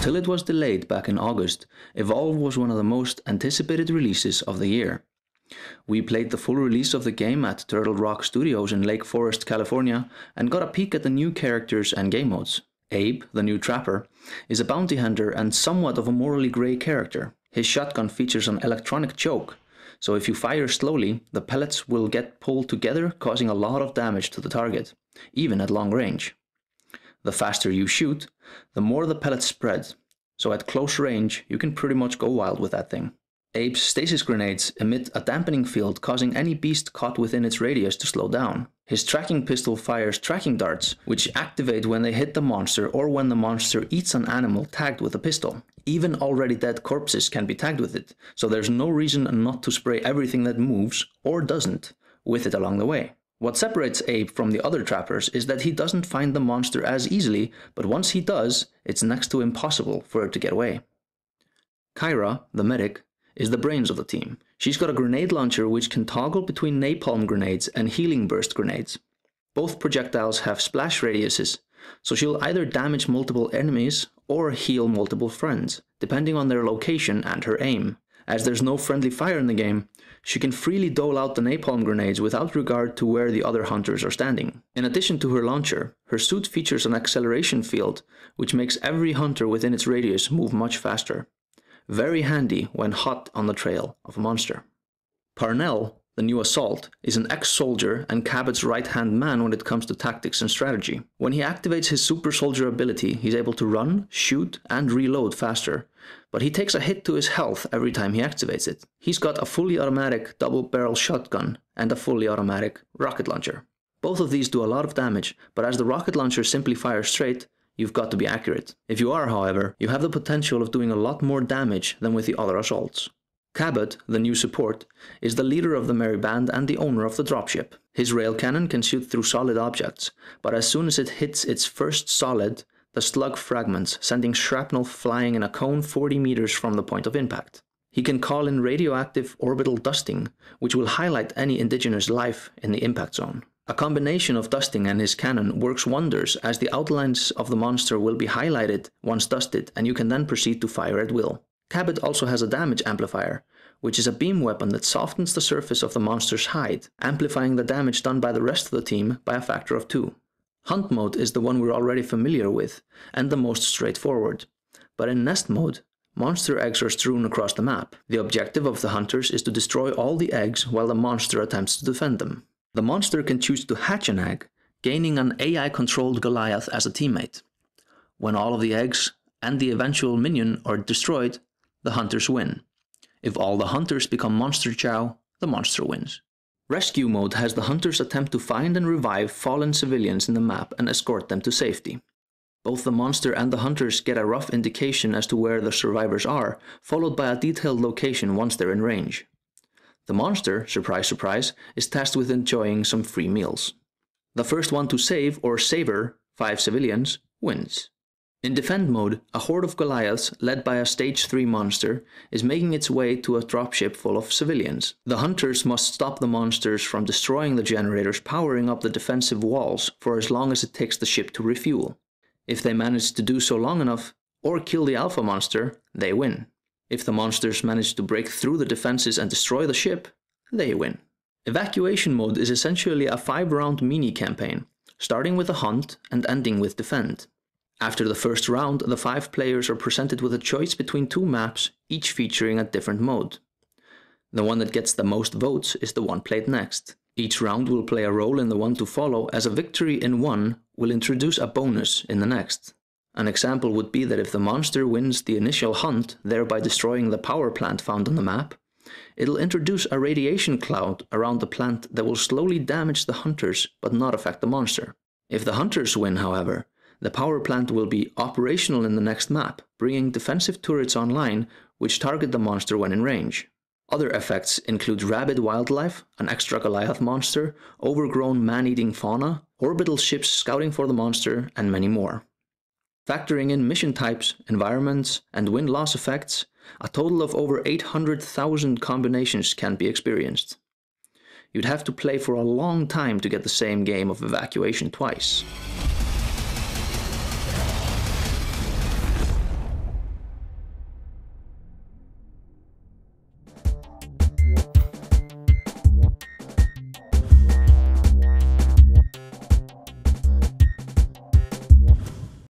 Until it was delayed back in August, Evolve was one of the most anticipated releases of the year. We played the full release of the game at Turtle Rock Studios in Lake Forest, California, and got a peek at the new characters and game modes. Abe, the new trapper, is a bounty hunter and somewhat of a morally grey character. His shotgun features an electronic choke, so if you fire slowly, the pellets will get pulled together, causing a lot of damage to the target, even at long range. The faster you shoot, the more the pellets spread, so at close range you can pretty much go wild with that thing. Abe's stasis grenades emit a dampening field, causing any beast caught within its radius to slow down. His tracking pistol fires tracking darts, which activate when they hit the monster or when the monster eats an animal tagged with a pistol. Even already dead corpses can be tagged with it, so there's no reason not to spray everything that moves, or doesn't, with it along the way. What separates Abe from the other trappers is that he doesn't find the monster as easily, but once he does, it's next to impossible for it to get away. Kyra, the medic, is the brains of the team. She's got a grenade launcher which can toggle between napalm grenades and healing burst grenades. Both projectiles have splash radiuses, so she'll either damage multiple enemies or heal multiple friends, depending on their location and her aim. As there's no friendly fire in the game, she can freely dole out the napalm grenades without regard to where the other hunters are standing. In addition to her launcher, her suit features an acceleration field, which makes every hunter within its radius move much faster. Very handy when hot on the trail of a monster. Parnell, the new assault, is an ex-soldier and Cabot's right-hand man when it comes to tactics and strategy. When he activates his super soldier ability, he's able to run, shoot, and reload faster, but he takes a hit to his health every time he activates it. He's got a fully automatic double-barrel shotgun and a fully automatic rocket launcher. Both of these do a lot of damage, but as the rocket launcher simply fires straight, you've got to be accurate. If you are, however, you have the potential of doing a lot more damage than with the other assaults. Cabot, the new support, is the leader of the merry band and the owner of the dropship. His rail cannon can shoot through solid objects, but as soon as it hits its first solid, the slug fragments, sending shrapnel flying in a cone 40 meters from the point of impact. He can call in radioactive orbital dusting, which will highlight any indigenous life in the impact zone. A combination of dusting and his cannon works wonders, as the outlines of the monster will be highlighted once dusted, and you can then proceed to fire at will. Cabot also has a damage amplifier, which is a beam weapon that softens the surface of the monster's hide, amplifying the damage done by the rest of the team by a factor of 2. Hunt mode is the one we're already familiar with, and the most straightforward. But in nest mode, monster eggs are strewn across the map. The objective of the hunters is to destroy all the eggs while the monster attempts to defend them. The monster can choose to hatch an egg, gaining an AI-controlled Goliath as a teammate. When all of the eggs and the eventual minion are destroyed, the hunters win. If all the hunters become monster chow, the monster wins. Rescue mode has the hunters attempt to find and revive fallen civilians in the map and escort them to safety. Both the monster and the hunters get a rough indication as to where the survivors are, followed by a detailed location once they're in range. The monster, surprise surprise, is tasked with enjoying some free meals. The first one to save or savor 5 civilians wins. In defend mode, a horde of Goliaths, led by a stage 3 monster, is making its way to a dropship full of civilians. The hunters must stop the monsters from destroying the generators powering up the defensive walls for as long as it takes the ship to refuel. If they manage to do so long enough, or kill the alpha monster, they win. If the monsters manage to break through the defenses and destroy the ship, they win. Evacuation mode is essentially a 5-round mini-campaign, starting with a hunt and ending with defend. After the first round, the 5 players are presented with a choice between 2 maps, each featuring a different mode. The one that gets the most votes is the one played next. Each round will play a role in the one to follow, as a victory in one will introduce a bonus in the next. An example would be that if the monster wins the initial hunt, thereby destroying the power plant found on the map, it'll introduce a radiation cloud around the plant that will slowly damage the hunters but not affect the monster. If the hunters win, however, the power plant will be operational in the next map, bringing defensive turrets online which target the monster when in range. Other effects include rabid wildlife, an extra Goliath monster, overgrown man-eating fauna, orbital ships scouting for the monster, and many more. Factoring in mission types, environments, and win-loss effects, a total of over 800,000 combinations can be experienced. You'd have to play for a long time to get the same game of Evacuation twice.